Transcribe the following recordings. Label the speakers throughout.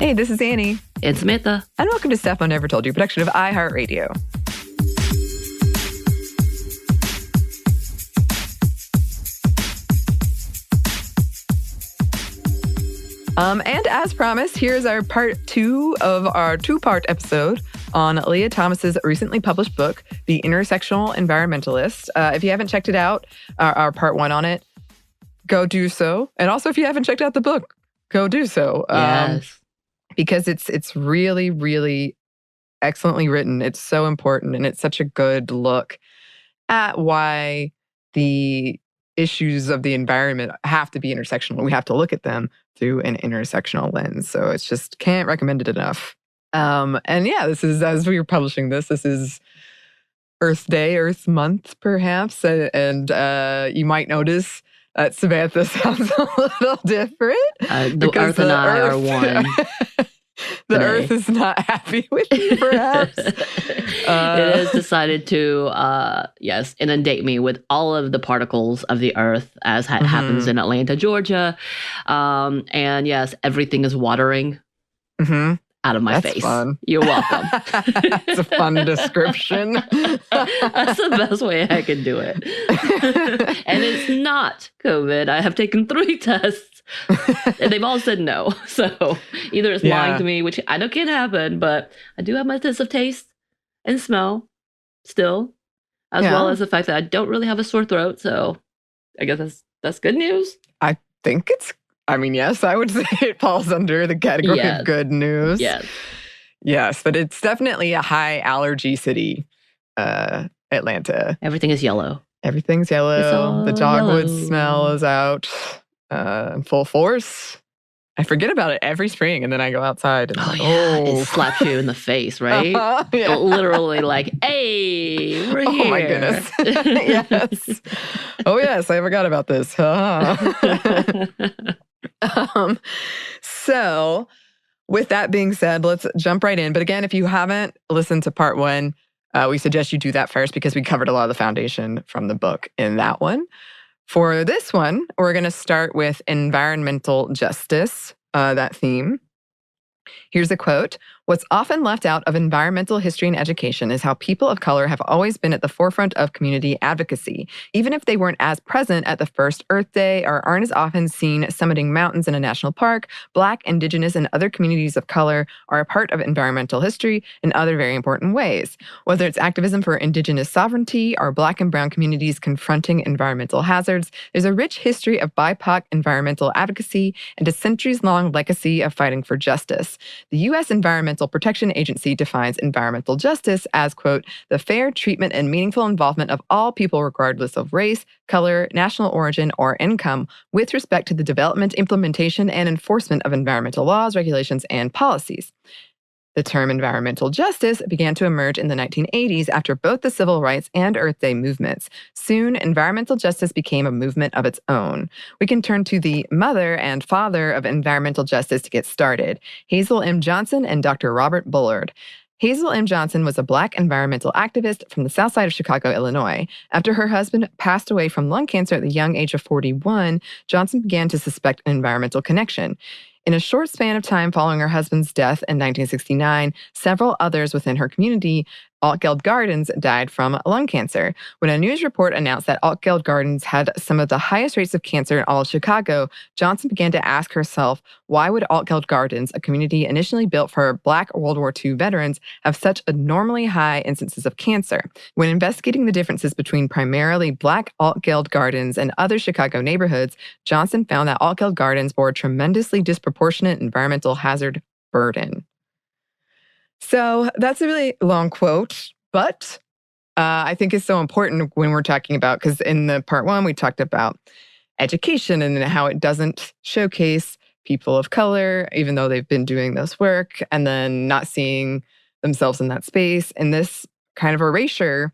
Speaker 1: Hey, this is Anney.
Speaker 2: And Samantha.
Speaker 1: And welcome to Stuff I Never Told You, production of iHeartRadio. And as promised, here's our part 2 of our 2-part episode on Leah Thomas's recently published book, The Intersectional Environmentalist. If you haven't checked it out, our part 1 on it, go do so. And also, if you haven't checked out the book, go do so.
Speaker 2: Yes.
Speaker 1: Because it's really, really excellently written. It's so important, and it's such a good look at why the issues of the environment have to be intersectional. We have to look at them through an intersectional lens. So it's just can't recommend it enough. And yeah, this is, as we were publishing this is Earth Day, Earth Month, perhaps. And you might notice that Samantha sounds a little different.
Speaker 2: The Earth and I are one.
Speaker 1: The Earth is not happy with you, perhaps.
Speaker 2: It has decided to, inundate me with all of the particles of the Earth, as happens in Atlanta, Georgia. And yes, everything is watering out of my face.
Speaker 1: Fun.
Speaker 2: You're welcome.
Speaker 1: That's a fun description.
Speaker 2: That's the best way I can do it. And it's not COVID. I have taken 3 tests. And they've all said no. So either it's lying to me, which I know can't happen, but I do have my sense of taste and smell still, as well as the fact that I don't really have a sore throat. So I guess that's good news.
Speaker 1: I think yes, I would say it falls under the category of good news. Yes, but it's definitely a high allergy city, Atlanta.
Speaker 2: Everything is yellow.
Speaker 1: Everything's yellow. The dogwood smell is out. In full force. I forget about it every spring, and then I go outside and
Speaker 2: it slaps you in the face, right? Literally like, hey, we're here.
Speaker 1: Oh my goodness. Yes. Oh yes, I forgot about this. So with that being said, let's jump right in. But again, if you haven't listened to part 1, we suggest you do that first because we covered a lot of the foundation from the book in that one. For this one, we're going to start with environmental justice, that theme. Here's a quote. "What's often left out of environmental history and education is how people of color have always been at the forefront of community advocacy. Even if they weren't as present at the first Earth Day or aren't as often seen summiting mountains in a national park, Black, Indigenous, and other communities of color are a part of environmental history in other very important ways. Whether it's activism for Indigenous sovereignty or Black and Brown communities confronting environmental hazards, there's a rich history of BIPOC environmental advocacy and a centuries-long legacy of fighting for justice. The U.S. Environmental Protection Agency defines environmental justice as, quote, the fair treatment and meaningful involvement of all people regardless of race, color, national origin, or income with respect to the development, implementation, and enforcement of environmental laws, regulations, and policies. The term environmental justice began to emerge in the 1980s after both the civil rights and Earth Day movements. Soon, environmental justice became a movement of its own. We can turn to the mother and father of environmental justice to get started, Hazel M. Johnson and Dr. Robert Bullard. Hazel M. Johnson was a Black environmental activist from the south side of Chicago, Illinois. After her husband passed away from lung cancer at the young age of 41, Johnson began to suspect an environmental connection. In a short span of time following her husband's death in 1969, several others within her community, Altgeld Gardens, died from lung cancer. When a news report announced that Altgeld Gardens had some of the highest rates of cancer in all of Chicago, Johnson began to ask herself, why would Altgeld Gardens, a community initially built for Black World War II veterans, have such abnormally high instances of cancer? When investigating the differences between primarily Black Altgeld Gardens and other Chicago neighborhoods, Johnson found that Altgeld Gardens bore a tremendously disproportionate environmental hazard burden. So that's a really long quote, but I think it's so important when we're talking about, because in the part 1, we talked about education and how it doesn't showcase people of color, even though they've been doing this work, and then not seeing themselves in that space, and this kind of erasure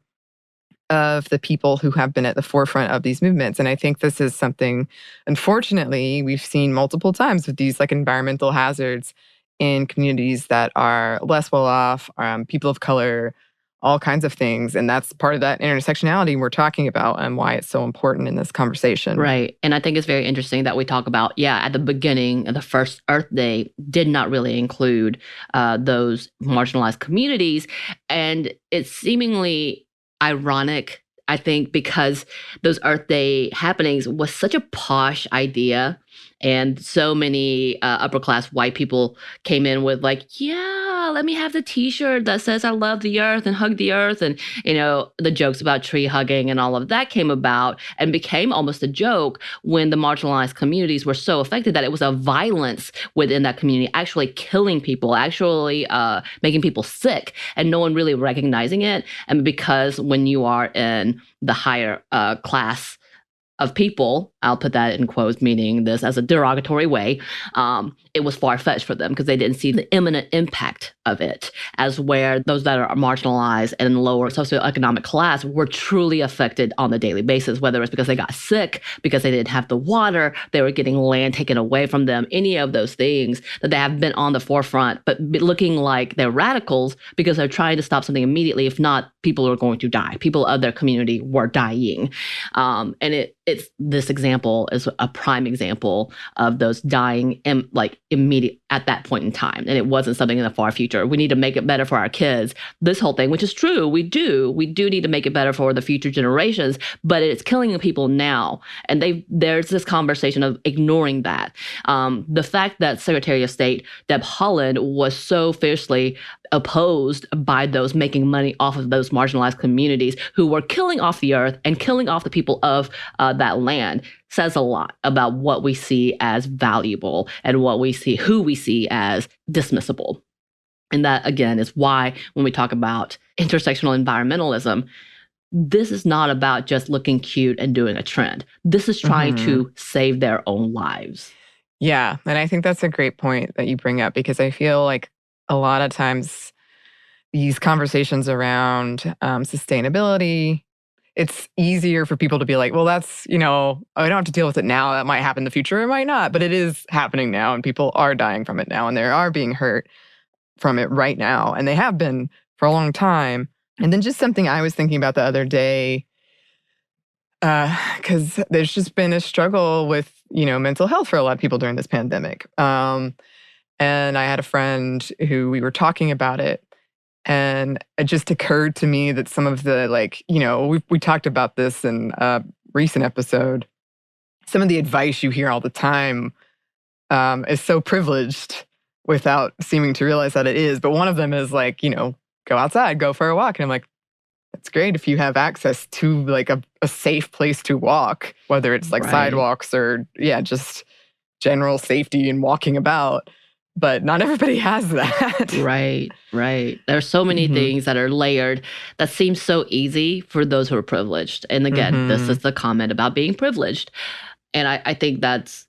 Speaker 1: of the people who have been at the forefront of these movements. And I think this is something, unfortunately, we've seen multiple times with these like environmental hazards in communities that are less well off, people of color, all kinds of things. And that's part of that intersectionality we're talking about and why it's so important in this conversation.
Speaker 2: Right. And I think it's very interesting that we talk about, at the beginning, the first Earth Day did not really include those marginalized communities. And it's seemingly ironic, I think, because those Earth Day happenings was such a posh idea. And so many upper class white people came in with like, yeah, let me have the T-shirt that says I love the earth and hug the earth. And, the jokes about tree hugging and all of that came about and became almost a joke when the marginalized communities were so affected that it was a violence within that community, actually killing people, actually making people sick, and no one really recognizing it. And because when you are in the higher class of people, I'll put that in quotes, meaning this as a derogatory way, it was far-fetched for them because they didn't see the imminent impact of it, as where those that are marginalized and lower socioeconomic class were truly affected on a daily basis, whether it's because they got sick, because they didn't have the water, they were getting land taken away from them, any of those things that they have been on the forefront, but looking like they're radicals because they're trying to stop something immediately. If not, people are going to die. People of their community were dying. And it's this example is a prime example of those dying immediate at that point in time. And it wasn't something in the far future. We need to make it better for our kids. This whole thing, which is true, we do need to make it better for the future generations, but it's killing the people now. And there's this conversation of ignoring that. The fact that Secretary of State Deb Haaland was so fiercely opposed by those making money off of those marginalized communities who were killing off the earth and killing off the people of that land says a lot about what we see as valuable and who we see as dismissible. And that, again, is why when we talk about intersectional environmentalism, this is not about just looking cute and doing a trend. This is trying to save their own lives.
Speaker 1: Yeah. And I think that's a great point that you bring up, because I feel like a lot of times these conversations around sustainability, it's easier for people to be like, well, that's, I don't have to deal with it now. That might happen in the future. It might not, but it is happening now, and people are dying from it now, and they are being hurt from it right now. And they have been for a long time. And then just something I was thinking about the other day, because there's just been a struggle with, mental health for a lot of people during this pandemic. And I had a friend who we were talking about it, and it just occurred to me that some of the, we talked about this in a recent episode. Some of the advice you hear all the time is so privileged without seeming to realize that it is. But one of them is like, go outside, go for a walk. And I'm like, that's great if you have access to like a safe place to walk, whether it's like sidewalks or, just general safety and walking about. But not everybody has that.
Speaker 2: Right. There are so many things that are layered that seem so easy for those who are privileged. And again, this is the comment about being privileged. And I think that's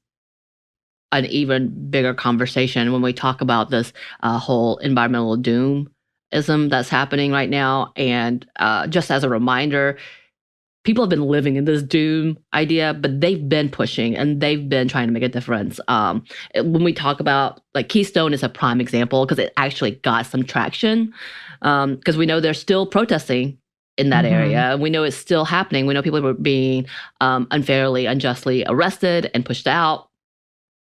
Speaker 2: an even bigger conversation when we talk about this whole environmental doomism that's happening right now. And just as a reminder, people have been living in this doom idea, but they've been pushing and they've been trying to make a difference. When we talk about, like, Keystone is a prime example because it actually got some traction, because we know they're still protesting in that area. We know it's still happening. We know people were being unfairly, unjustly arrested and pushed out.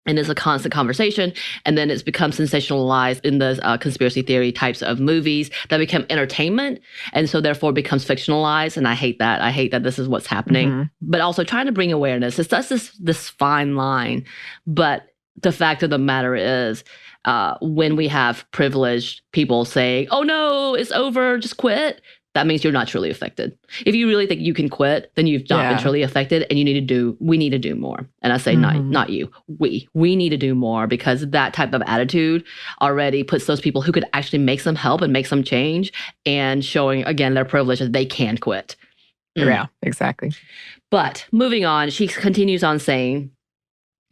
Speaker 2: And it's a constant conversation. And then it's become sensationalized in the conspiracy theory types of movies that become entertainment. And so therefore becomes fictionalized. And I hate that. I hate that this is what's happening. But also trying to bring awareness. It's just this fine line. But the fact of the matter is, when we have privileged people saying, oh no, it's over, just quit, that means you're not truly affected. If you really think you can quit, then you've not been truly affected, and we need to do more. And I say not you, we need to do more, because that type of attitude already puts those people who could actually make some help and make some change, and showing again their privilege that they can quit.
Speaker 1: Yeah, exactly.
Speaker 2: But moving on, she continues on saying,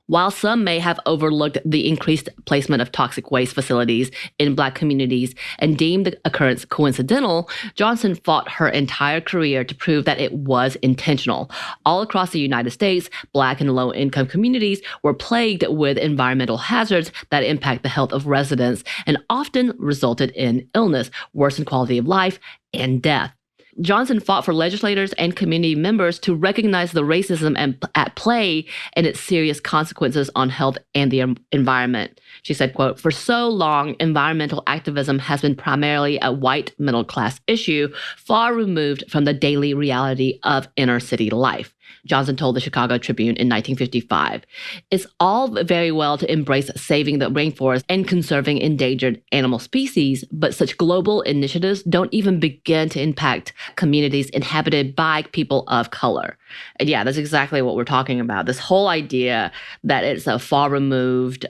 Speaker 2: While some may have overlooked the increased placement of toxic waste facilities in Black communities and deemed the occurrence coincidental, Johnson fought her entire career to prove that it was intentional. All across the United States, Black and low-income communities were plagued with environmental hazards that impact the health of residents and often resulted in illness, worsened quality of life, and death. Johnson fought for legislators and community members to recognize the racism at play and its serious consequences on health and the environment. She said, quote, "For so long, environmental activism has been primarily a white middle-class issue, far removed from the daily reality of inner-city life." Johnson told the Chicago Tribune in 1955. "It's all very well to embrace saving the rainforest and conserving endangered animal species, but such global initiatives don't even begin to impact communities inhabited by people of color." And yeah, that's exactly what we're talking about. This whole idea that it's a far removed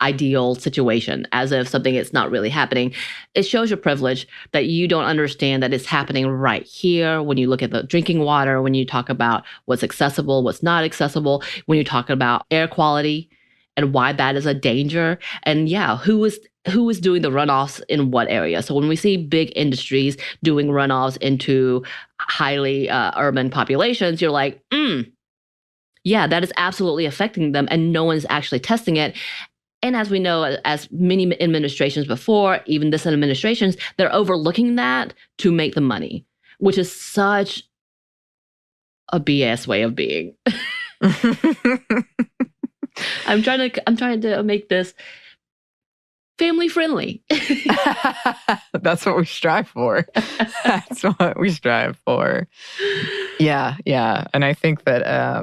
Speaker 2: ideal situation, as if something is not really happening. It shows your privilege that you don't understand that it's happening right here when you look at the drinking water, when you talk about what's accessible, what's not accessible, when you talk about air quality and why that is a danger. And yeah, who is doing the runoffs in what area? So when we see big industries doing runoffs into highly urban populations, you're like, yeah, that is absolutely affecting them, and no one's actually testing it. And as we know, as many administrations before, even this administration, they're overlooking that to make the money, which is such a BS way of being. I'm trying to make this family friendly.
Speaker 1: That's what we strive for. That's what we strive for. Yeah. And I think that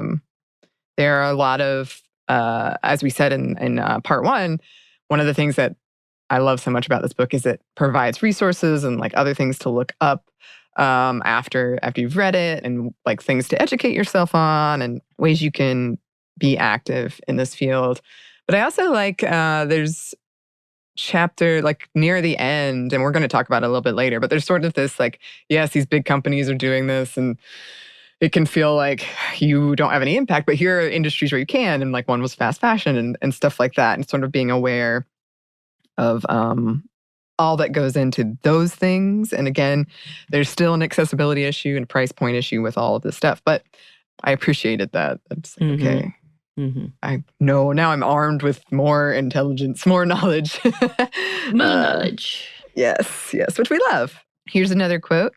Speaker 1: there are a lot of, as we said in part one of the things that I love so much about this book is it provides resources and like other things to look up after you've read it, and like things to educate yourself on and ways you can be active in this field. But I also like there's chapter like near the end, and we're going to talk about it a little bit later, but there's sort of this like, yes, these big companies are doing this and it can feel like you don't have any impact, but here are industries where you can. And like one was fast fashion and stuff like that. And sort of being aware of all that goes into those things. And again, there's still an accessibility issue and price point issue with all of this stuff. But I appreciated that. It's like, okay. I know now I'm armed with more intelligence, more knowledge.
Speaker 2: More knowledge.
Speaker 1: Yes, which we love. Here's another quote.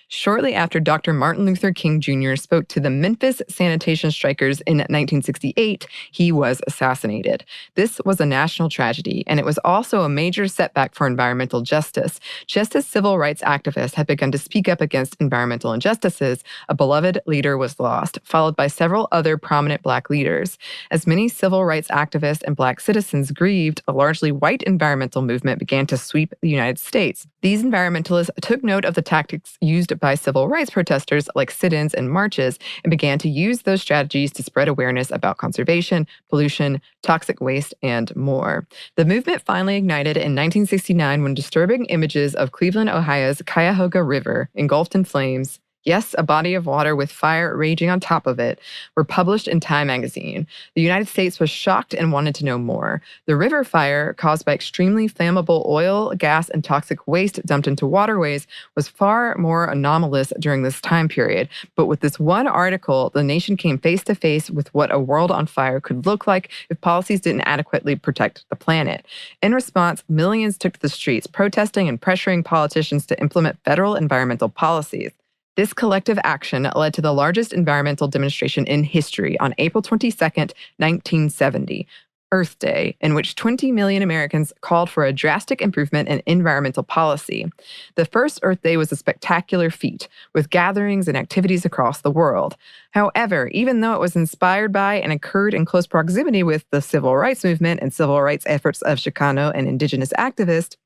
Speaker 1: Shortly after Dr. Martin Luther King Jr. spoke to the Memphis sanitation strikers in 1968, he was assassinated. This was a national tragedy, and it was also a major setback for environmental justice. Just as civil rights activists had begun to speak up against environmental injustices, a beloved leader was lost, followed by several other prominent Black leaders. As many civil rights activists and Black citizens grieved, a largely white environmental movement began to sweep the United States. These environmentalists took note of the tactics used by civil rights protesters like sit-ins and marches and began to use those strategies to spread awareness about conservation, pollution, toxic waste, and more. The movement finally ignited in 1969 when disturbing images of Cleveland, Ohio's Cuyahoga River engulfed in flames, yes, a body of water with fire raging on top of it, were published in Time magazine. The United States was shocked and wanted to know more. The river fire, caused by extremely flammable oil, gas, and toxic waste dumped into waterways, was far more anomalous during this time period. But with this one article, the nation came face to face with what a world on fire could look like if policies didn't adequately protect the planet. In response, millions took to the streets, protesting and pressuring politicians to implement federal environmental policies. This collective action led to the largest environmental demonstration in history on April 22nd, 1970, Earth Day, in which 20 million Americans called for a drastic improvement in environmental policy. The first Earth Day was a spectacular feat, with gatherings and activities across the world. However, even though it was inspired by and occurred in close proximity with the civil rights movement and civil rights efforts of Chicano and indigenous activists,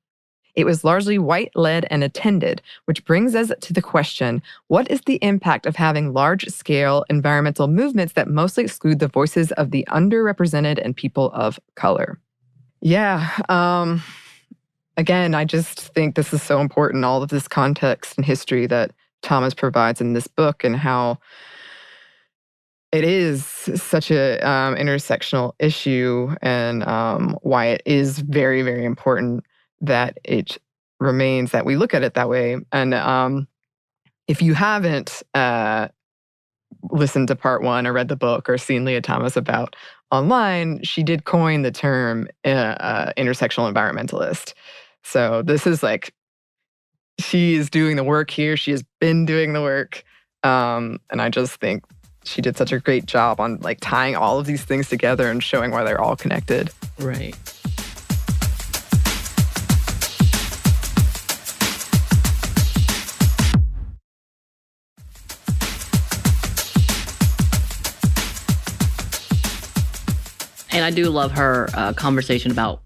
Speaker 1: it was largely white-led and attended, which brings us to the question, what is the impact of having large-scale environmental movements that mostly exclude the voices of the underrepresented and people of color? Yeah, again, I just think this is so important, all of this context and history that Thomas provides in this book, and how it is such a intersectional issue, and why it is very, very important that it remains that we look at it that way. And if you haven't listened to part one or read the book or seen Leah Thomas about online, she did coin the term intersectional environmentalist. So this is like, she is doing the work here. She has been doing the work. And I just think she did such a great job on like tying all of these things together and showing why they're all connected.
Speaker 2: Right. And I do love her conversation about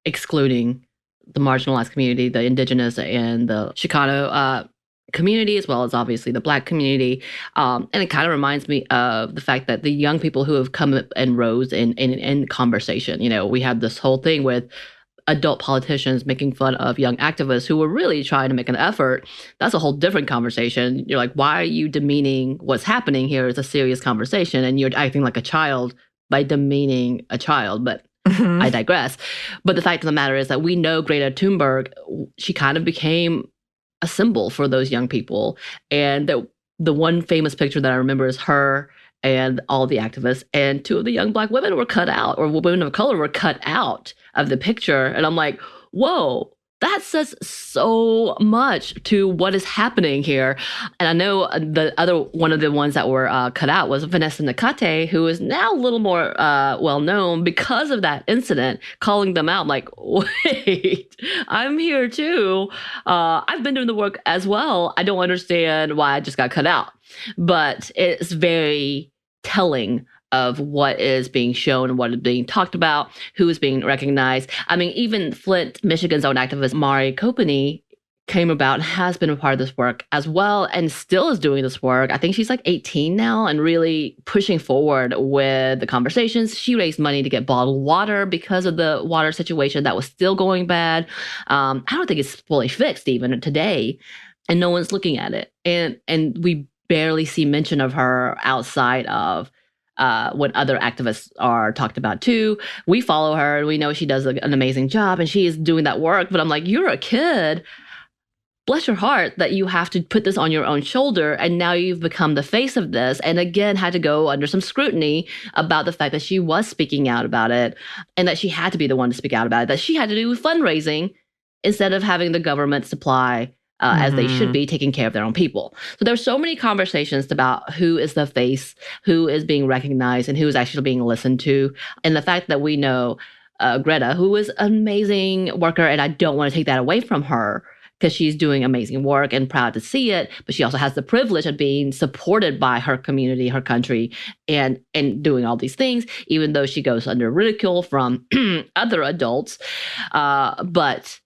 Speaker 2: excluding the marginalized community, the indigenous and the Chicano community, as well as obviously the Black community. And it kind of reminds me of the fact that the young people who have come and rose in conversation. You know, we had this whole thing with adult politicians making fun of young activists who were really trying to make an effort. That's a whole different conversation. You're like, why are you demeaning what's happening here? It's a serious conversation, and you're acting like a child by demeaning a child. But I digress. But the fact of the matter is that we know Greta Thunberg, she kind of became a symbol for those young people. And the one famous picture that I remember is her and all the activists, and two of the young Black women were cut out, or women of color were cut out of the picture. And I'm like, whoa, that says so much to what is happening here. And I know the other one of the ones that were cut out was Vanessa Nakate, who is now a little more well known because of that incident, calling them out. I'm like, wait, I'm here too. I've been doing the work as well. I don't understand why I just got cut out. But it's very telling of what is being shown and what is being talked about, who is being recognized. I mean, even Flint, Michigan's own activist, Mari Kopeny, came about and has been a part of this work as well, and still is doing this work. I think she's like 18 now and really pushing forward with the conversations. She raised money to get bottled water because of the water situation that was still going bad. I don't think it's fully fixed even today, and no one's looking at it. And we barely see mention of her outside of when other activists are talked about too. We follow her and we know she does an amazing job and she is doing that work. But I'm like, you're a kid. Bless your heart that you have to put this on your own shoulder. And now you've become the face of this. And again, had to go under some scrutiny about the fact that she was speaking out about it and that she had to be the one to speak out about it, that she had to do fundraising instead of having the government supply as they should be, taking care of their own people. So there's so many conversations about who is the face, who is being recognized, and who is actually being listened to. And the fact that we know Greta, who is an amazing worker, and I don't want to take that away from her because she's doing amazing work and proud to see it, but she also has the privilege of being supported by her community, her country, and doing all these things, even though she goes under ridicule from other adults. But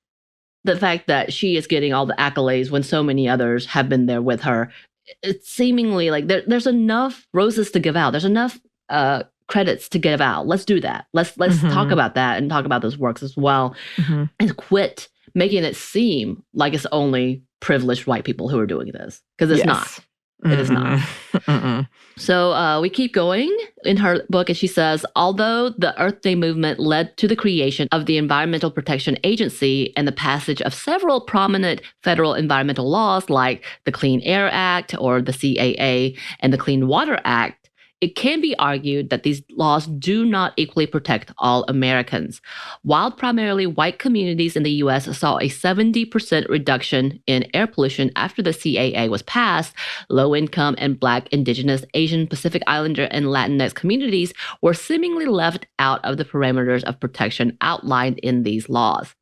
Speaker 2: the fact that she is getting all the accolades when so many others have been there with her, it's seemingly like there's enough roses to give out. There's enough credits to give out. Let's do that. Let's talk about that and talk about those works as well, and quit making it seem like it's only privileged white people who are doing this, because it's not. It is not. So we keep going in her book, and she says, although the Earth Day movement led to the creation of the Environmental Protection Agency and the passage of several prominent federal environmental laws like the Clean Air Act or the CAA and the Clean Water Act, it can be argued that these laws do not equally protect all Americans. While primarily white communities in the U.S. saw a 70% reduction in air pollution after the CAA was passed, low-income and Black, Indigenous, Asian, Pacific Islander, and Latinx communities were seemingly left out of the parameters of protection outlined in these laws.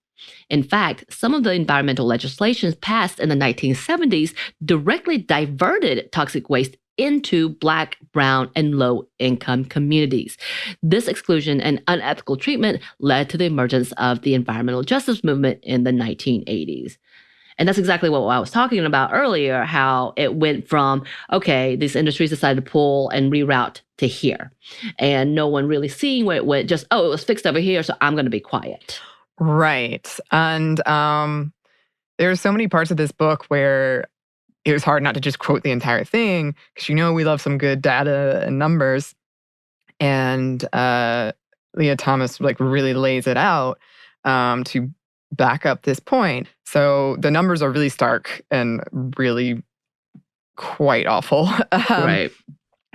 Speaker 2: In fact, some of the environmental legislation passed in the 1970s directly diverted toxic waste into Black, brown, and low-income communities. This exclusion and unethical treatment led to the emergence of the environmental justice movement in the 1980s. And that's exactly what I was talking about earlier, how it went from, okay, these industries decided to pull and reroute to here. And no one really seeing where it went, just, oh, it was fixed over here, so I'm going to be quiet.
Speaker 1: Right. And there are so many parts of this book where it was hard not to just quote the entire thing because we love some good data and numbers. And Leah Thomas really lays it out to back up this point. So the numbers are really stark and really quite awful.
Speaker 2: Right.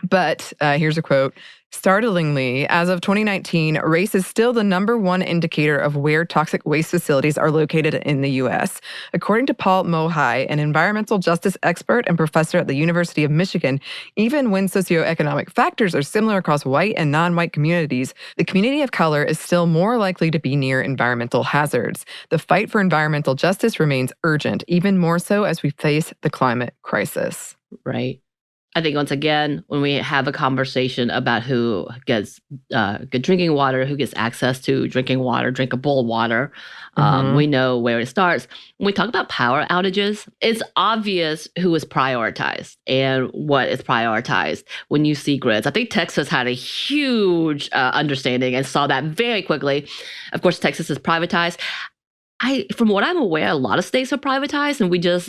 Speaker 1: But here's a quote. Startlingly, as of 2019, race is still the number one indicator of where toxic waste facilities are located in the U.S. According to Paul Mohai, an environmental justice expert and professor at the University of Michigan, even when socioeconomic factors are similar across white and non-white communities, the community of color is still more likely to be near environmental hazards. The fight for environmental justice remains urgent, even more so as we face the climate crisis.
Speaker 2: Right. I think once again, when we have a conversation about who gets good drinking water, who gets access to drinking water, drinkable water, we know where it starts. When we talk about power outages, it's obvious who is prioritized and what is prioritized when you see grids. I think Texas had a huge understanding and saw that very quickly. Of course, Texas is privatized. From what I'm aware, a lot of states are privatized, and we just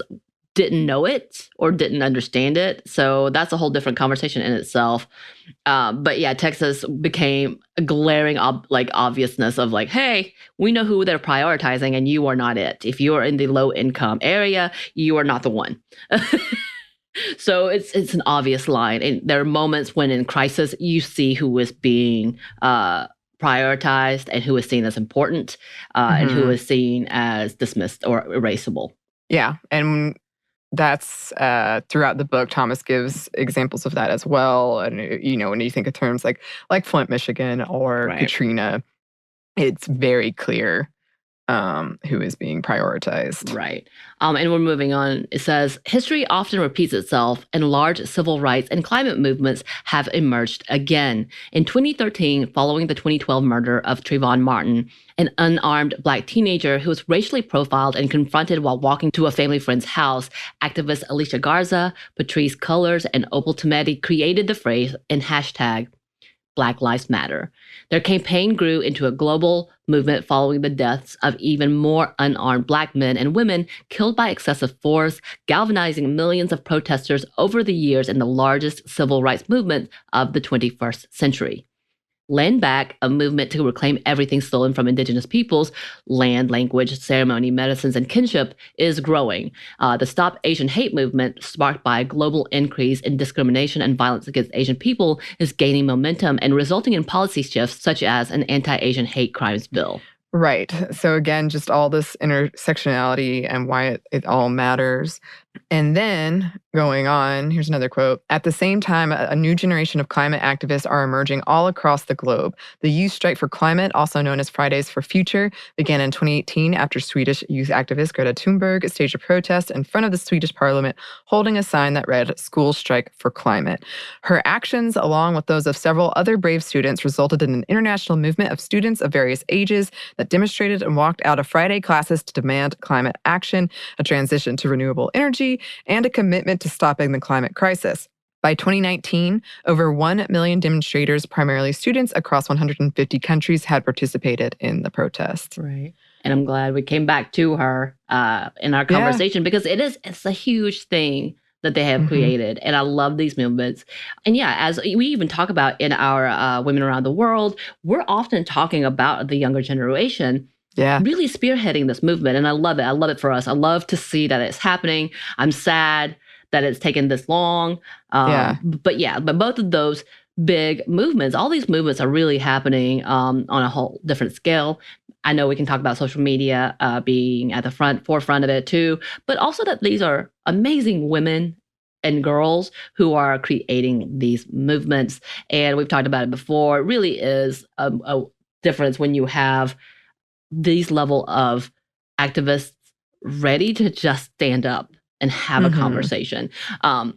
Speaker 2: didn't know it or didn't understand it. So that's a whole different conversation in itself. But yeah, Texas became a glaring obviousness of hey, we know who they're prioritizing and you are not it. If you are in the low income area, you are not the one. So it's an obvious line. And there are moments when in crisis, you see who is being prioritized and who is seen as important and who is seen as dismissed or erasable.
Speaker 1: Yeah. And that's throughout the book, Thomas gives examples of that as well. And, when you think of terms like Flint, Michigan or Katrina, it's very clear who is being prioritized.
Speaker 2: Right. And we're moving on. It says, history often repeats itself, and large civil rights and climate movements have emerged again. In 2013, following the 2012 murder of Trayvon Martin, an unarmed Black teenager who was racially profiled and confronted while walking to a family friend's house, activists Alicia Garza, Patrisse Cullors, and Opal Tometi created the phrase and hashtag Black Lives Matter. Their campaign grew into a global movement following the deaths of even more unarmed Black men and women killed by excessive force, galvanizing millions of protesters over the years in the largest civil rights movement of the 21st century. Land Back, a movement to reclaim everything stolen from Indigenous peoples, land, language, ceremony, medicines, and kinship, is growing. The Stop Asian Hate movement, sparked by a global increase in discrimination and violence against Asian people, is gaining momentum and resulting in policy shifts such as an anti-Asian hate crimes bill.
Speaker 1: Right. So again, just all this intersectionality and why it all matters. And then going on, here's another quote. At the same time, a new generation of climate activists are emerging all across the globe. The Youth Strike for Climate, also known as Fridays for Future, began in 2018 after Swedish youth activist Greta Thunberg staged a protest in front of the Swedish parliament holding a sign that read, "School Strike for Climate." Her actions, along with those of several other brave students, resulted in an international movement of students of various ages that demonstrated and walked out of Friday classes to demand climate action, a transition to renewable energy, and a commitment to stopping the climate crisis. By 2019, over 1 million demonstrators, primarily students across 150 countries, had participated in the protest.
Speaker 2: Right. And I'm glad we came back to her in our conversation because it's a huge thing that they have created. And I love these movements. And yeah, as we even talk about in our Women Around the World, we're often talking about the younger generation really spearheading this movement. And I love it. I love it for us. I love to see that it's happening. I'm sad that it's taken this long. But both of those big movements, all these movements are really happening on a whole different scale. I know we can talk about social media being at the forefront of it too, but also that these are amazing women and girls who are creating these movements. And we've talked about it before. It really is a difference when you have these level of activists ready to just stand up and have a conversation. And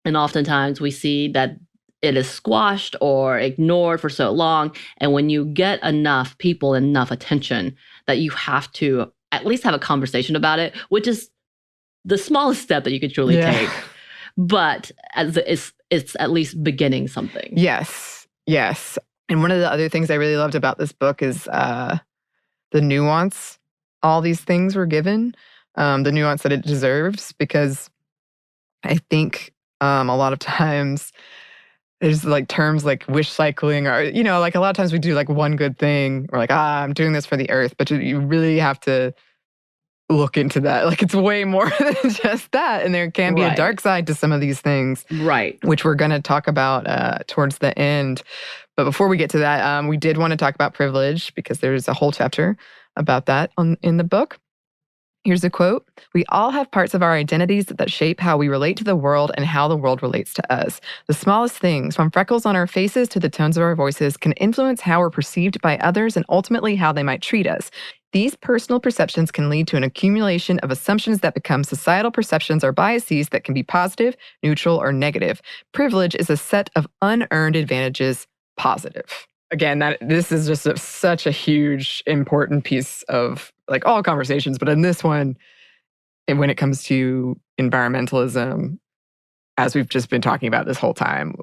Speaker 2: oftentimes we see that it is squashed or ignored for so long. And when you get enough people, enough attention, that you have to at least have a conversation about it, which is the smallest step that you could truly take. But it's at least beginning something.
Speaker 1: Yes. And one of the other things I really loved about this book is the nuance all these things were given, the nuance that it deserves, because I think a lot of times there's like terms like wish cycling, or, like a lot of times we do like one good thing. We're like, I'm doing this for the earth. But you really have to look into that. Like, it's way more than just that. And there can be a dark side to some of these things.
Speaker 2: Right.
Speaker 1: Which we're going to talk about towards the end. But before we get to that, we did want to talk about privilege, because there's a whole chapter about that in the book. Here's a quote. "We all have parts of our identities that shape how we relate to the world and how the world relates to us. The smallest things, from freckles on our faces to the tones of our voices, can influence how we're perceived by others and ultimately how they might treat us. These personal perceptions can lead to an accumulation of assumptions that become societal perceptions or biases that can be positive, neutral, or negative. Privilege is a set of unearned advantages, positive." Again, this is just such a huge, important piece of like all conversations, but in this one, and when it comes to environmentalism, as we've just been talking about this whole time,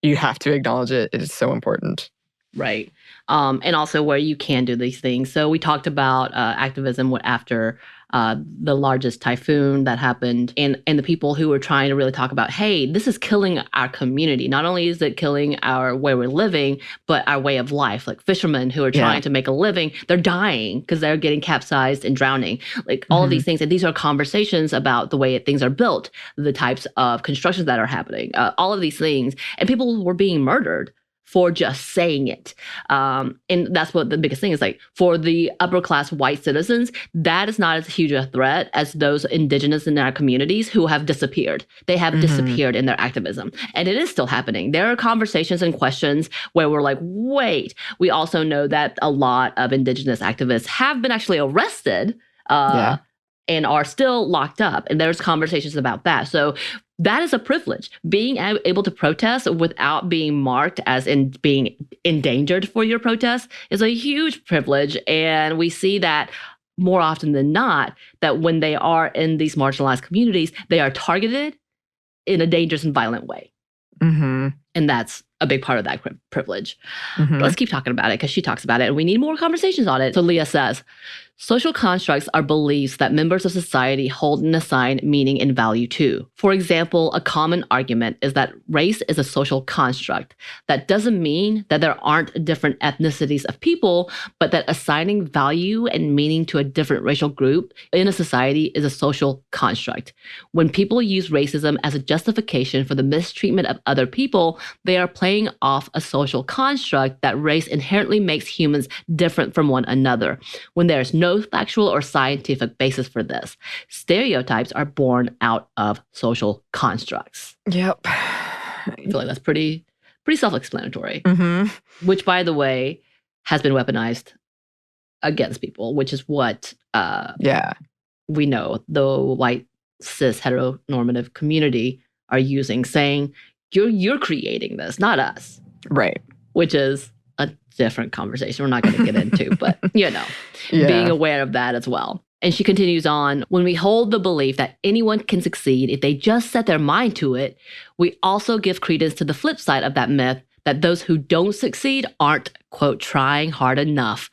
Speaker 1: you have to acknowledge it. It is so important.
Speaker 2: Right. And also where you can do these things. So we talked about activism after the largest typhoon that happened, and the people who were trying to really talk about, hey, this is killing our community. Not only is it killing our where we're living, but our way of life. Like fishermen who are trying to make a living, they're dying because they're getting capsized and drowning. Like all of these things. And these are conversations about the way things are built, the types of constructions that are happening, all of these things. And people were being murdered for just saying it. And that's what the biggest thing is. Like, for the upper class white citizens, that is not as huge a threat as those indigenous in our communities who have disappeared. They have disappeared in their activism. And it is still happening. There are conversations and questions where we're like, wait. We also know that a lot of indigenous activists have been actually arrested and are still locked up. And there's conversations about that. So that is a privilege. Being able to protest without being marked as in being endangered for your protest is a huge privilege. And we see that more often than not, that when they are in these marginalized communities, they are targeted in a dangerous and violent way. And that's a big part of that privilege. But let's keep talking about it, because she talks about it and we need more conversations on it. So Leah says, social constructs are beliefs that members of society hold and assign meaning and value to. For example, a common argument is that race is a social construct. That doesn't mean that there aren't different ethnicities of people, but that assigning value and meaning to a different racial group in a society is a social construct. When people use racism as a justification for the mistreatment of other people, they are playing off a social construct that race inherently makes humans different from one another, when there is no factual or scientific basis for this. Stereotypes are born out of social constructs.
Speaker 1: Yep.
Speaker 2: I feel like that's pretty self-explanatory. Which, by the way, has been weaponized against people, which is what we know the white cis heteronormative community are using, saying you're creating this, not us.
Speaker 1: Right.
Speaker 2: Which is a different conversation we're not going to get into, but being aware of that as well. And she continues on, when we hold the belief that anyone can succeed if they just set their mind to it, we also give credence to the flip side of that myth, that those who don't succeed aren't, quote, trying hard enough.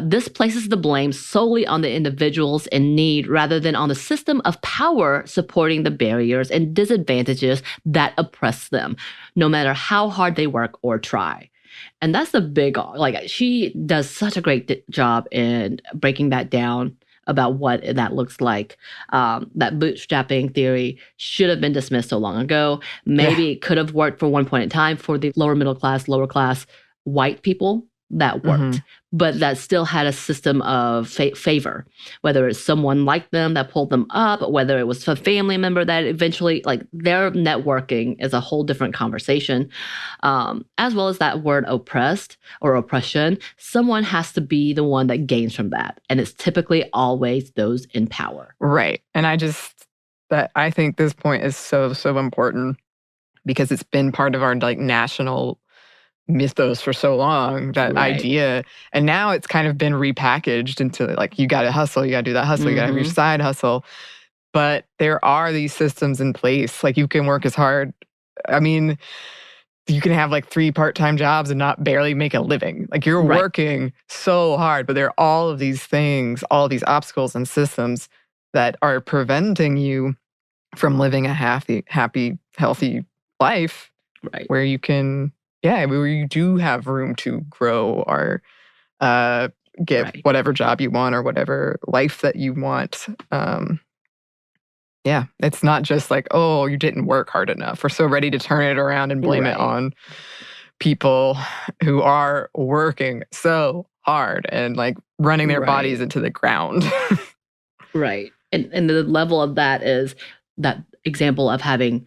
Speaker 2: This places the blame solely on the individuals in need rather than on the system of power supporting the barriers and disadvantages that oppress them, no matter how hard they work or try. And that's the big, like, she does such a great job in breaking that down about what that looks like. That bootstrapping theory should have been dismissed so long ago. Maybe it could have worked for one point in time for the lower middle class, lower class white people. That worked. But that still had a system of favor, whether it's someone like them that pulled them up, whether it was a family member that eventually, like, their networking is a whole different conversation. As well as that word oppressed or oppression, someone has to be the one that gains from that. And it's typically always those in power.
Speaker 1: Right. And I think this point is so, so important, because it's been part of our like national mythos for so long, that idea. And now it's kind of been repackaged into like, you got to hustle, you got to do that hustle, you got to have your side hustle. But there are these systems in place. Like, you can work as hard. I mean, you can have like 3 part-time jobs and not barely make a living. Like, you're working so hard, but there are all of these things, all of these obstacles and systems that are preventing you from living a happy, healthy life
Speaker 2: Right.
Speaker 1: where you can, where you do have room to grow or get
Speaker 2: Right.
Speaker 1: whatever job you want or whatever life that you want. It's not just like, oh, you didn't work hard enough. We're so ready to turn it around and blame it on people who are working so hard and like running their bodies into the ground.
Speaker 2: Right. And the level of that is that example of having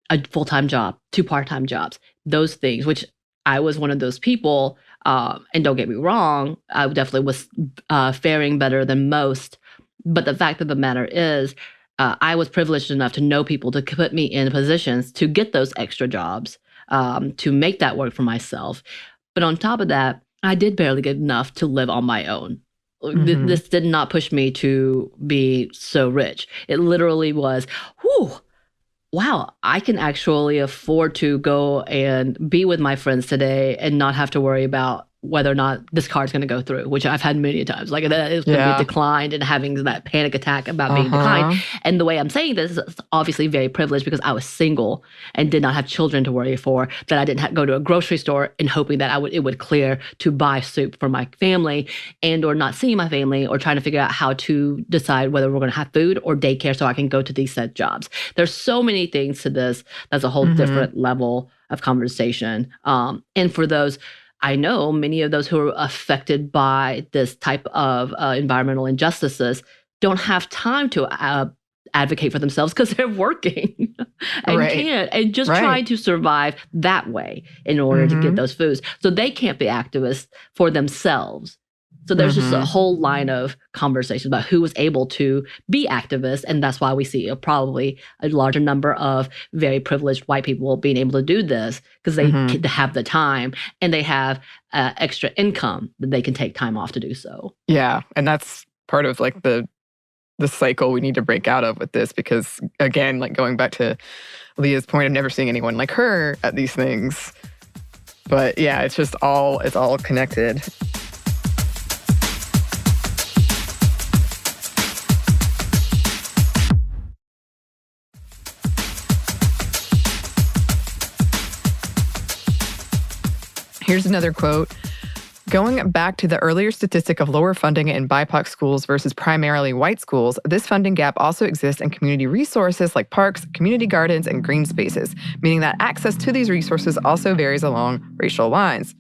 Speaker 2: a full-time job, 2 part-time jobs, those things, which I was one of those people. And don't get me wrong, I definitely was faring better than most. But the fact of the matter is, I was privileged enough to know people to put me in positions to get those extra jobs, to make that work for myself. But on top of that, I did barely get enough to live on my own. This did not push me to be so rich. It literally was, wow, I can actually afford to go and be with my friends today and not have to worry about whether or not this card's going to go through, which I've had many times. Like that is going to be declined and having that panic attack about being declined. And the way I'm saying this is obviously very privileged because I was single and did not have children to worry for, that I didn't have to go to a grocery store and hoping that it would clear to buy soup for my family and or not seeing my family or trying to figure out how to decide whether we're going to have food or daycare so I can go to these set jobs. There's so many things to this. That's a whole different level of conversation. And for those, I know many of those who are affected by this type of environmental injustices don't have time to advocate for themselves because they're working and can't, and just trying to survive that way in order to get those foods. So they can't be activists for themselves. So there's just a whole line of conversations about who was able to be activists. And that's why we see probably a larger number of very privileged white people being able to do this because they have the time and they have extra income that they can take time off to do so.
Speaker 1: Yeah. And that's part of like the cycle we need to break out of with this because, again, like going back to Leah's point of never seeing anyone like her at these things. But yeah, it's all connected. Here's another quote. Going back to the earlier statistic of lower funding in BIPOC schools versus primarily white schools, this funding gap also exists in community resources like parks, community gardens, and green spaces, meaning that access to these resources also varies along racial lines.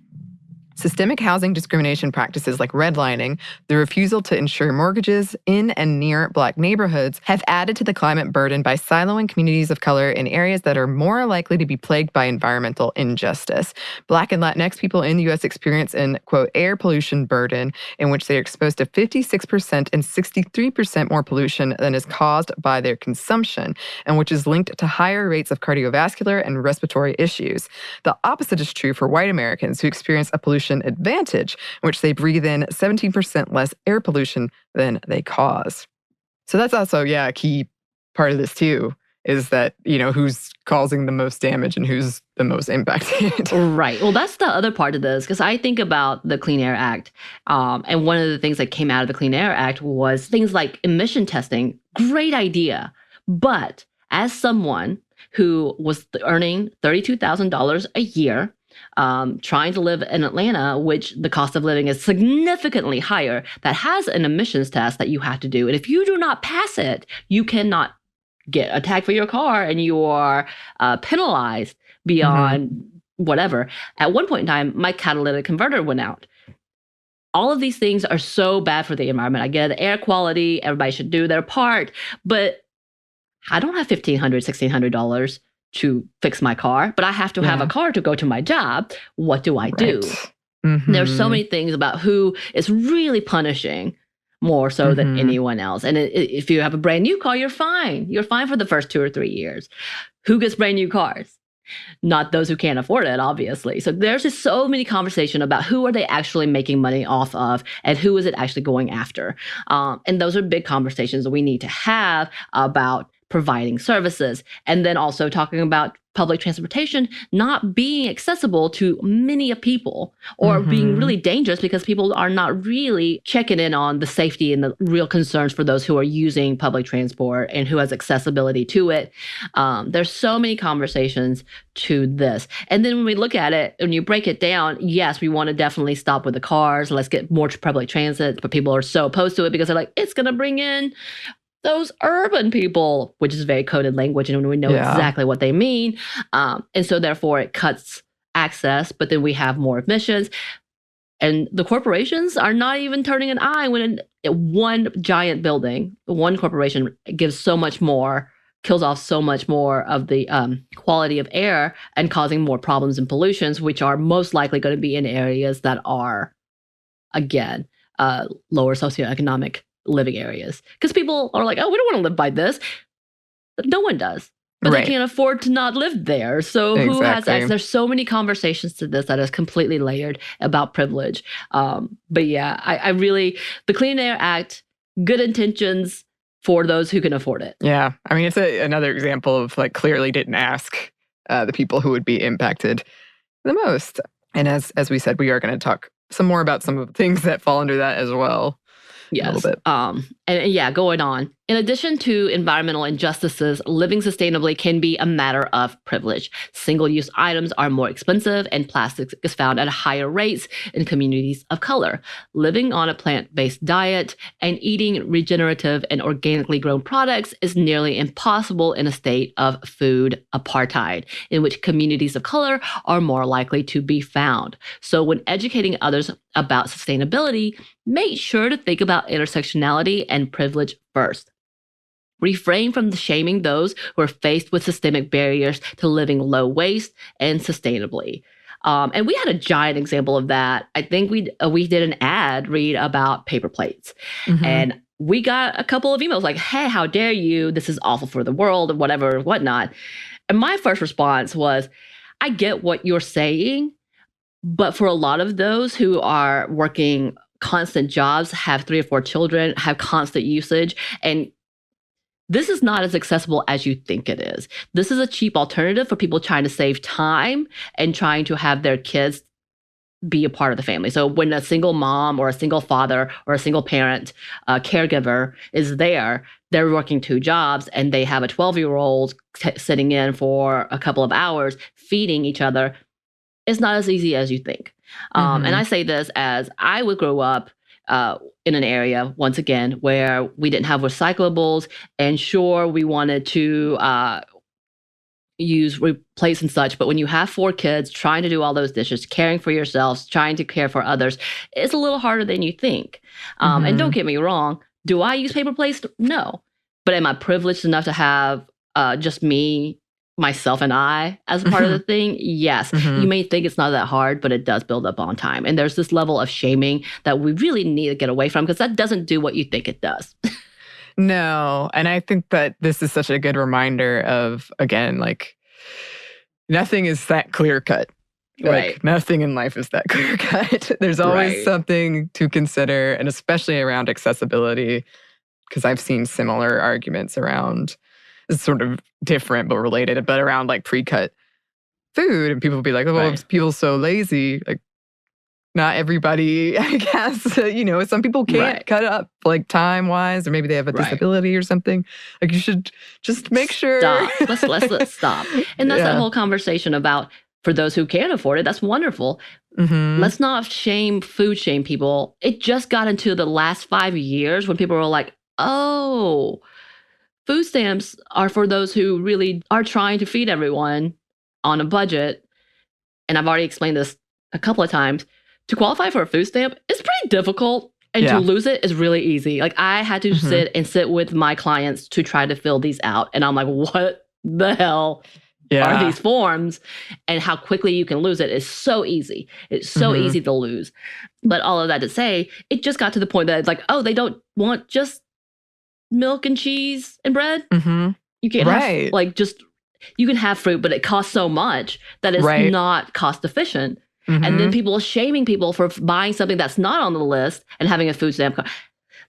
Speaker 1: Systemic housing discrimination practices like redlining, the refusal to insure mortgages in and near Black neighborhoods, have added to the climate burden by siloing communities of color in areas that are more likely to be plagued by environmental injustice. Black and Latinx people in the U.S. experience an, quote, air pollution burden in which they are exposed to 56% and 63% more pollution than is caused by their consumption, and which is linked to higher rates of cardiovascular and respiratory issues. The opposite is true for white Americans who experience a pollution advantage, in which they breathe in 17% less air pollution than they cause. So that's also, a key part of this too, is that, who's causing the most damage and who's the most impacted.
Speaker 2: Right. Well, that's the other part of this, because I think about the Clean Air Act. And one of the things that came out of the Clean Air Act was things like emission testing. Great idea. But as someone who was earning $32,000 a year, trying to live in Atlanta, which the cost of living is significantly higher, that has an emissions test that you have to do. And if you do not pass it, you cannot get a tag for your car and you are penalized beyond whatever. At one point in time, my catalytic converter went out. All of these things are so bad for the environment. I get air quality, everybody should do their part, but I don't have $1,500, $1,600 to fix my car, but I have to have a car to go to my job. What do I do? There's so many things about who is really punishing more so than anyone else. And if you have a brand new car, you're fine. You're fine for the first 2 or 3 years. Who gets brand new cars? Not those who can't afford it, obviously. So there's just so many conversations about who are they actually making money off of and who is it actually going after. And those are big conversations that we need to have about providing services. And then also talking about public transportation not being accessible to many people, or being really dangerous because people are not really checking in on the safety and the real concerns for those who are using public transport and who has accessibility to it. There's so many conversations to this. And then when we look at it, when you break it down, yes, we want to definitely stop with the cars. Let's get more public transit. But people are so opposed to it because they're like, it's going to bring in those urban people, which is very coded language, and we know exactly what they mean. And so therefore it cuts access, but then we have more emissions. And the corporations are not even turning an eye when one giant building, one corporation gives so much more, kills off so much more of the quality of air and causing more problems and pollutions, which are most likely going to be in areas that are, again, lower socioeconomic living areas. Because people are like, oh, we don't want to live by this. But no one does. But they can't afford to not live there. So who has access? There's so many conversations to this that is completely layered about privilege. But yeah, I really, the Clean Air Act, good intentions for those who can afford it.
Speaker 1: Yeah. I mean, it's another example of like clearly didn't ask the people who would be impacted the most. And as we said, we are going to talk some more about some of the things that fall under that as well.
Speaker 2: Yes.
Speaker 1: A little bit.
Speaker 2: And yeah, going on. In addition to environmental injustices, living sustainably can be a matter of privilege. Single-use items are more expensive, and plastic is found at higher rates in communities of color. Living on a plant-based diet and eating regenerative and organically grown products is nearly impossible in a state of food apartheid, in which communities of color are more likely to be found. So when educating others about sustainability, make sure to think about intersectionality and privilege first. Refrain from shaming those who are faced with systemic barriers to living low waste and sustainably. And we had a giant example of that. I think we did an ad read about paper plates. And we got a couple of emails like, hey, how dare you? This is awful for the world and whatever, whatnot. And my first response was, I get what you're saying, but for a lot of those who are working constant jobs, have 3 or 4 children, have constant usage, and this is not as accessible as you think it is. This is a cheap alternative for people trying to save time and trying to have their kids be a part of the family. So when a single mom or a single father or a single parent caregiver is there, they're working 2 jobs and they have a 12-year-old sitting in for a couple of hours feeding each other. It's not as easy as you think. And I say this as I would grow up in an area, once again, where we didn't have recyclables, and sure, we wanted to use replace and such, but when you have 4 kids trying to do all those dishes, caring for yourselves, trying to care for others, it's a little harder than you think. And don't get me wrong, do I use paper plates? No. But am I privileged enough to have just me, myself, and I as part of the thing? Yes. You may think it's not that hard, but it does build up on time. And there's this level of shaming that we really need to get away from, because that doesn't do what you think it does.
Speaker 1: No. And I think that this is such a good reminder of, again, like, nothing is that clear cut.
Speaker 2: Right.
Speaker 1: Like, nothing in life is that clear cut. There's always something to consider, and especially around accessibility, because I've seen similar arguments around, it's sort of different but related, but around like pre-cut food. And people will be like, oh, well, people so lazy. Like, not everybody, I guess, some people can't cut up like time-wise, or maybe they have a disability or something. Like, you should just make sure.
Speaker 2: Stop. Let's stop. And that's that whole conversation about, for those who can't afford it, that's wonderful. Let's not food shame people. It just got into the last 5 years when people were like, oh, food stamps are for those who really are trying to feed everyone on a budget. And I've already explained this a couple of times. To qualify for a food stamp is pretty difficult. And to lose it is really easy. Like, I had to sit with my clients to try to fill these out. And I'm like, what the hell are these forms? And how quickly you can lose it is so easy. It's so easy to lose. But all of that to say, it just got to the point that it's like, oh, they don't want just milk and cheese and bread. You can't have, like, just, you can have fruit, but it costs so much that it's not cost efficient. And then people are shaming people for buying something that's not on the list and having a food stamp card.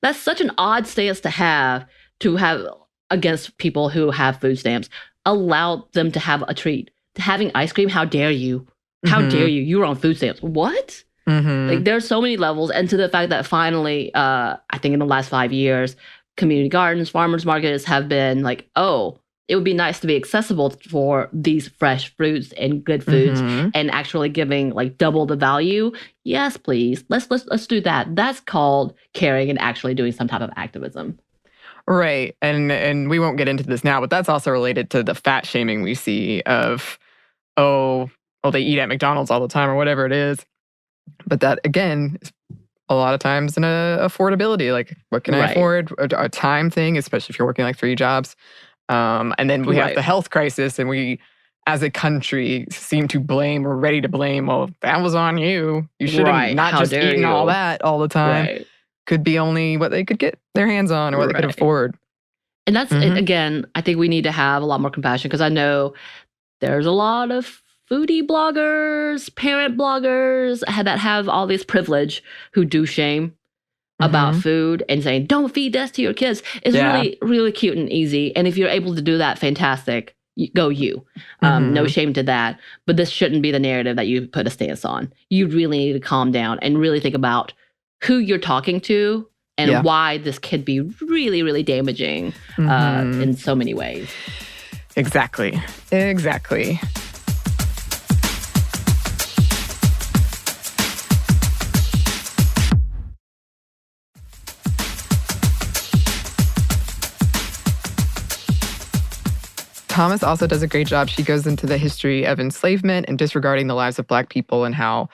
Speaker 2: That's such an odd stance to have against people who have food stamps. Allow them to have a treat. Having ice cream, how dare you? How dare you? You were on food stamps. What? Like, there's so many levels. And to the fact that finally, I think in the last 5 years, community gardens, farmers markets have been like, oh, it would be nice to be accessible for these fresh fruits and good foods and actually giving like double the value. Yes, please. Let's do that. That's called caring and actually doing some type of activism.
Speaker 1: Right. And we won't get into this now, but that's also related to the fat shaming we see of, oh, well, they eat at McDonald's all the time or whatever it is. But that, again, is a lot of times an affordability. Like, what can I afford? A time thing, especially if you're working like 3 jobs. And then we have the health crisis, and we, as a country, seem to blame, or ready to blame, well, that was on you. You should have not just eaten all that all the time. Could be only what they could get their hands on or what they could afford.
Speaker 2: And that's, again, I think we need to have a lot more compassion, because I know there's a lot of foodie bloggers, parent bloggers that have all this privilege who do shame about food and saying, don't feed this to your kids. It's really, really cute and easy. And if you're able to do that, fantastic. Go you. No shame to that. But this shouldn't be the narrative that you put a stance on. You really need to calm down and really think about who you're talking to and why this could be really, really damaging in so many ways.
Speaker 1: Exactly. Thomas also does a great job. She goes into the history of enslavement and disregarding the lives of Black people, and how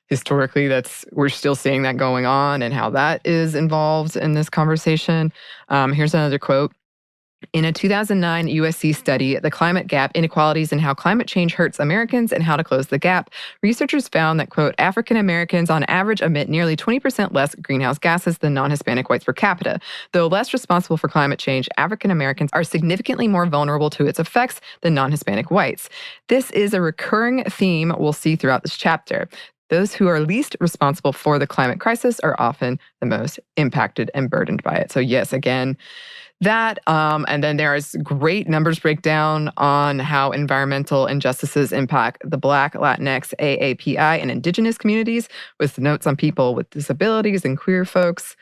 Speaker 1: historically we're still seeing that going on, and how that is involved in this conversation. Here's another quote. In a 2009 USC study, The Climate Gap, Inequalities and How Climate Change Hurts Americans and How to Close the Gap, researchers found that, quote, African Americans on average emit nearly 20% less greenhouse gases than non-Hispanic whites per capita. Though less responsible for climate change, African Americans are significantly more vulnerable to its effects than non-Hispanic whites. This is a recurring theme we'll see throughout this chapter. Those who are least responsible for the climate crisis are often the most impacted and burdened by it. So yes, again, that, and then there is great numbers breakdown on how environmental injustices impact the Black, Latinx, AAPI, and Indigenous communities, with notes on people with disabilities and queer folks.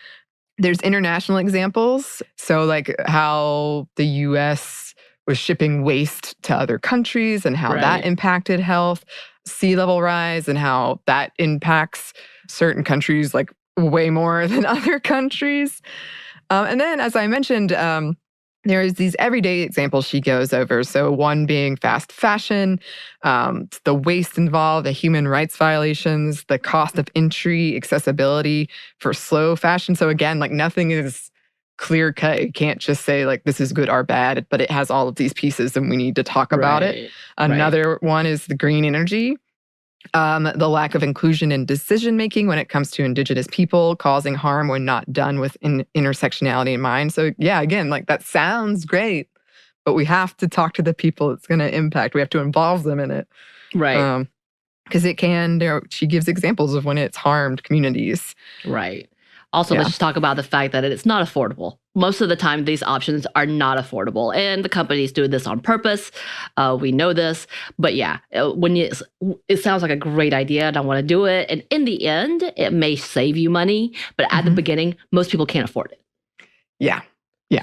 Speaker 1: There's international examples, so like how the U.S. was shipping waste to other countries and how that impacted health, sea level rise, and how that impacts certain countries like way more than other countries. And then, as I mentioned, there's these everyday examples she goes over. So one being fast fashion, the waste involved, the human rights violations, the cost of entry, accessibility for slow fashion. So again, like nothing is clear cut. You can't just say like this is good or bad, but it has all of these pieces and we need to talk about it. Another one is the green energy. The lack of inclusion in decision-making when it comes to Indigenous people, causing harm when not done with intersectionality in mind. So yeah, again, like that sounds great, but we have to talk to the people it's going to impact. We have to involve them in it.
Speaker 2: Right.
Speaker 1: Because it can, she gives examples of when it's harmed communities.
Speaker 2: Right. Also, let's just talk about the fact that it's not affordable. Most of the time, these options are not affordable. And the companies do this on purpose. We know this. But yeah, when it sounds like a great idea and I want to do it. And in the end, it may save you money. But at the beginning, most people can't afford it.
Speaker 1: Yeah,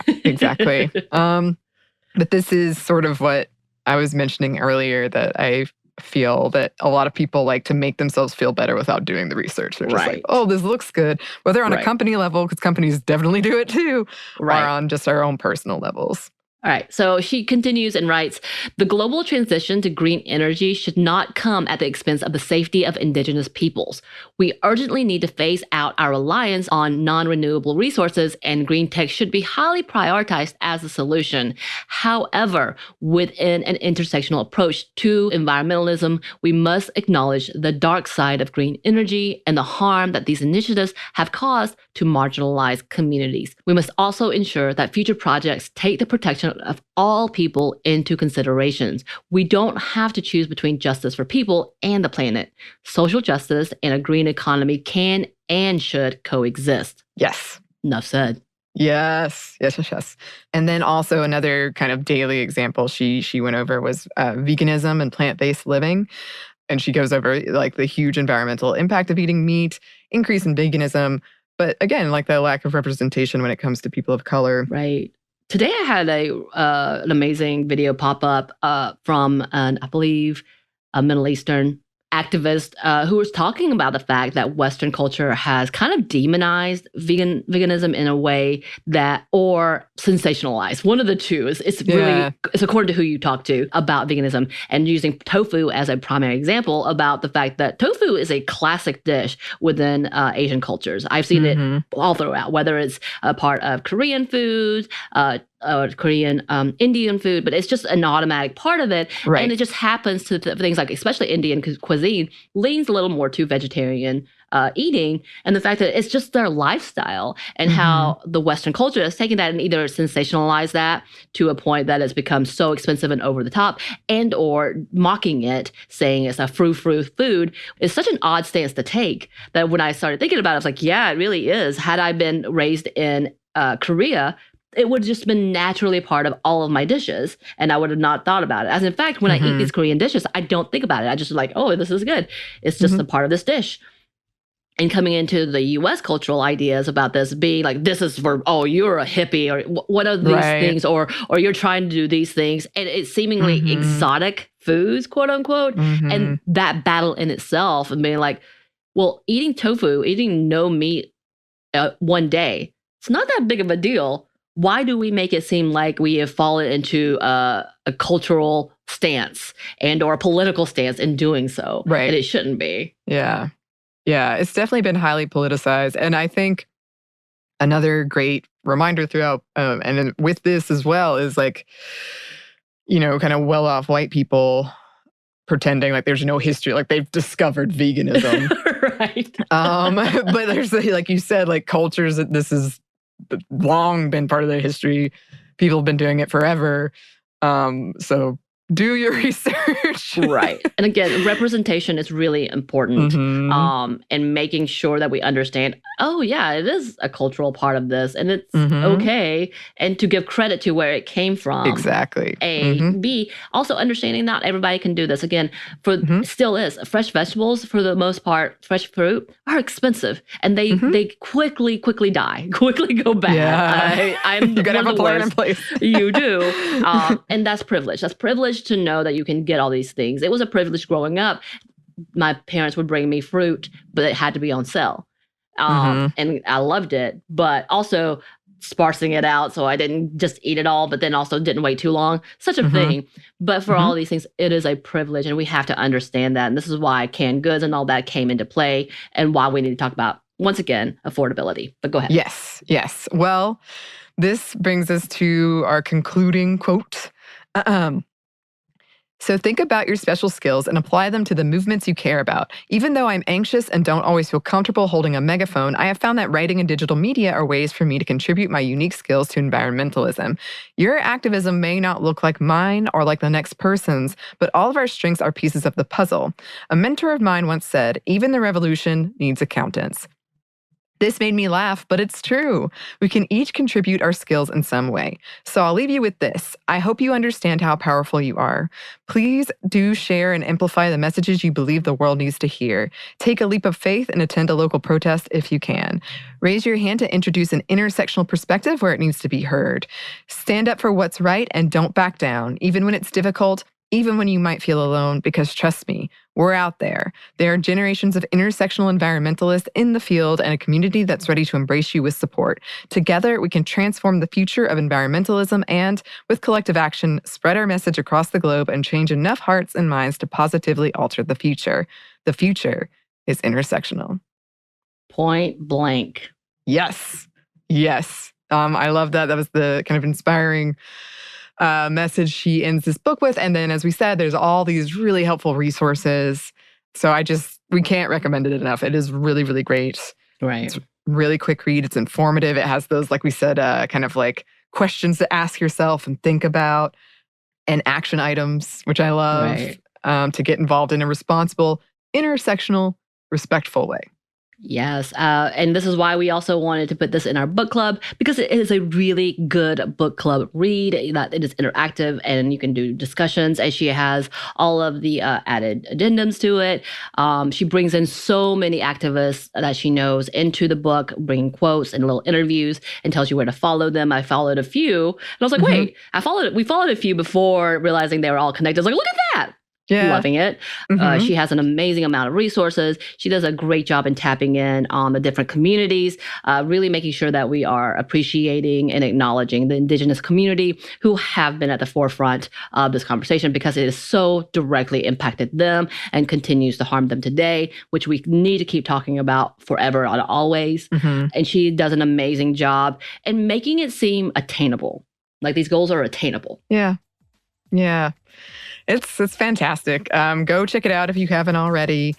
Speaker 1: exactly. But this is sort of what I was mentioning earlier, that I feel that a lot of people like to make themselves feel better without doing the research. They're just like, oh, this looks good. Whether on a company level, because companies definitely do it too, or on just our own personal levels.
Speaker 2: All right, so she continues and writes, the global transition to green energy should not come at the expense of the safety of Indigenous peoples. We urgently need to phase out our reliance on non-renewable resources, and green tech should be highly prioritized as a solution. However, within an intersectional approach to environmentalism, we must acknowledge the dark side of green energy and the harm that these initiatives have caused to marginalized communities. We must also ensure that future projects take the protection of all people into considerations. We don't have to choose between justice for people and the planet. Social justice and a green economy can and should coexist.
Speaker 1: Yes.
Speaker 2: Enough said.
Speaker 1: Yes. And then also another kind of daily example she went over was veganism and plant-based living. And she goes over like the huge environmental impact of eating meat, increase in veganism, but again, like the lack of representation when it comes to people of color.
Speaker 2: Right. Today I had an amazing video pop up from I believe a Middle Eastern activist who was talking about the fact that Western culture has kind of demonized veganism in a way that, or sensationalized. One of the two. It's really, it's according to who you talk to about veganism, and using tofu as a primary example about the fact that tofu is a classic dish within Asian cultures. I've seen it all throughout, whether it's a part of Korean food, Korean, Indian food, but it's just an automatic part of it.
Speaker 1: Right.
Speaker 2: And it just happens to things like, especially Indian cuisine, leans a little more to vegetarian eating, and the fact that it's just their lifestyle, and how the Western culture has taken that and either sensationalized that to a point that it's become so expensive and over the top, and or mocking it, saying it's a frou-frou food, is such an odd stance to take that when I started thinking about it, I was like, yeah, it really is. Had I been raised in Korea, it would have just been naturally a part of all of my dishes, and I would have not thought about it. As in fact, when I eat these Korean dishes, I don't think about it. I just like, oh, this is good. It's just a part of this dish. And coming into the U.S. cultural ideas about this being like, this is for, oh, you're a hippie, or what are these things, or you're trying to do these things, and it's seemingly exotic foods, quote unquote, and that battle in itself, and being like, well, eating tofu, eating no meat one day, it's not that big of a deal. Why do we make it seem like we have fallen into a cultural stance and or a political stance in doing so?
Speaker 1: Right.
Speaker 2: And it shouldn't be.
Speaker 1: Yeah. Yeah, it's definitely been highly politicized. And I think another great reminder throughout, and then with this as well, is like, you know, kind of well-off white people pretending like there's no history, like they've discovered veganism.
Speaker 2: Right.
Speaker 1: But there's, like you said, like cultures that this has long been part of their history. People have been doing it forever. So do your research.
Speaker 2: Right. And again, representation is really important. And making sure that we understand, oh yeah, it is a cultural part of this, and it's okay. And to give credit to where it came from.
Speaker 1: Exactly.
Speaker 2: A. B, also understanding not everybody can do this. Again, still is. Fresh vegetables, for the most part, fresh fruit, are expensive. And they quickly die, quickly go bad.
Speaker 1: Yeah.
Speaker 2: I'm
Speaker 1: you gotta have a plan in place.
Speaker 2: You do. And that's privilege. That's privilege to know that you can get all these things. It was a privilege growing up. My parents would bring me fruit, but it had to be on sale. And I loved it, but also sparsing it out so I didn't just eat it all, but then also didn't wait too long. Such a thing. But for all these things, it is a privilege, and we have to understand that. And this is why canned goods and all that came into play, and why we need to talk about, once again, affordability. But go ahead.
Speaker 1: Yes. Well, this brings us to our concluding quote. So think about your special skills and apply them to the movements you care about. Even though I'm anxious and don't always feel comfortable holding a megaphone, I have found that writing and digital media are ways for me to contribute my unique skills to environmentalism. Your activism may not look like mine or like the next person's, but all of our strengths are pieces of the puzzle. A mentor of mine once said, even the revolution needs accountants. This made me laugh, but it's true. We can each contribute our skills in some way. So I'll leave you with this. I hope you understand how powerful you are. Please do share and amplify the messages you believe the world needs to hear. Take a leap of faith and attend a local protest if you can. Raise your hand to introduce an intersectional perspective where it needs to be heard. Stand up for what's right and don't back down, even when it's difficult, even when you might feel alone, because trust me, we're out there. There are generations of intersectional environmentalists in the field and a community that's ready to embrace you with support. Together, we can transform the future of environmentalism and, with collective action, spread our message across the globe and change enough hearts and minds to positively alter the future. The future is intersectional.
Speaker 2: Point blank.
Speaker 1: Yes. I love that. That was the kind of inspiring message she ends this book with. And then, as we said, there's all these really helpful resources. So we can't recommend it enough. It is really, really great.
Speaker 2: Right.
Speaker 1: It's really quick read. It's informative. It has those, like we said, kind of like questions to ask yourself and think about, and action items, which I love, to get involved in a responsible, intersectional, respectful way.
Speaker 2: Yes. And this is why we also wanted to put this in our book club, because it is a really good book club read, that it is interactive and you can do discussions. And she has all of the added addendums to it. She brings in so many activists that she knows into the book, bringing quotes and little interviews, and tells you where to follow them. I followed a few and I was like, wait, we followed a few before realizing they were all connected. I was like, look at that.
Speaker 1: Yeah.
Speaker 2: Loving it. She has an amazing amount of resources. She does a great job in tapping in on the different communities, really making sure that we are appreciating and acknowledging the Indigenous community who have been at the forefront of this conversation, because it has so directly impacted them and continues to harm them today, which we need to keep talking about forever and always. And she does an amazing job in making it seem attainable. Like these goals are attainable.
Speaker 1: Yeah. Yeah. It's fantastic. Go check it out if you haven't already.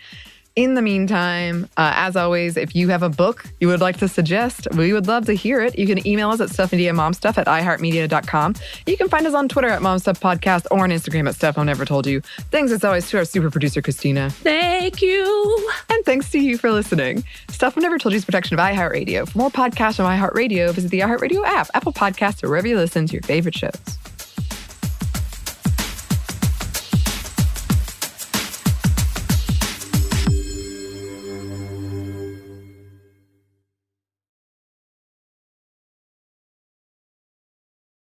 Speaker 1: In the meantime, as always, if you have a book you would like to suggest, we would love to hear it. You can email us at stuffmediamomstuff@iheartmedia.com. You can find us on Twitter at momstuffpodcast or on Instagram at Stuff I Never Told You. Thanks as always to our super producer, Christina.
Speaker 2: Thank you.
Speaker 1: And thanks to you for listening. Stuff I Never Told You is a production of iHeartRadio. For more podcasts on iHeartRadio, visit the iHeartRadio app, Apple Podcasts, or wherever you listen to your favorite shows.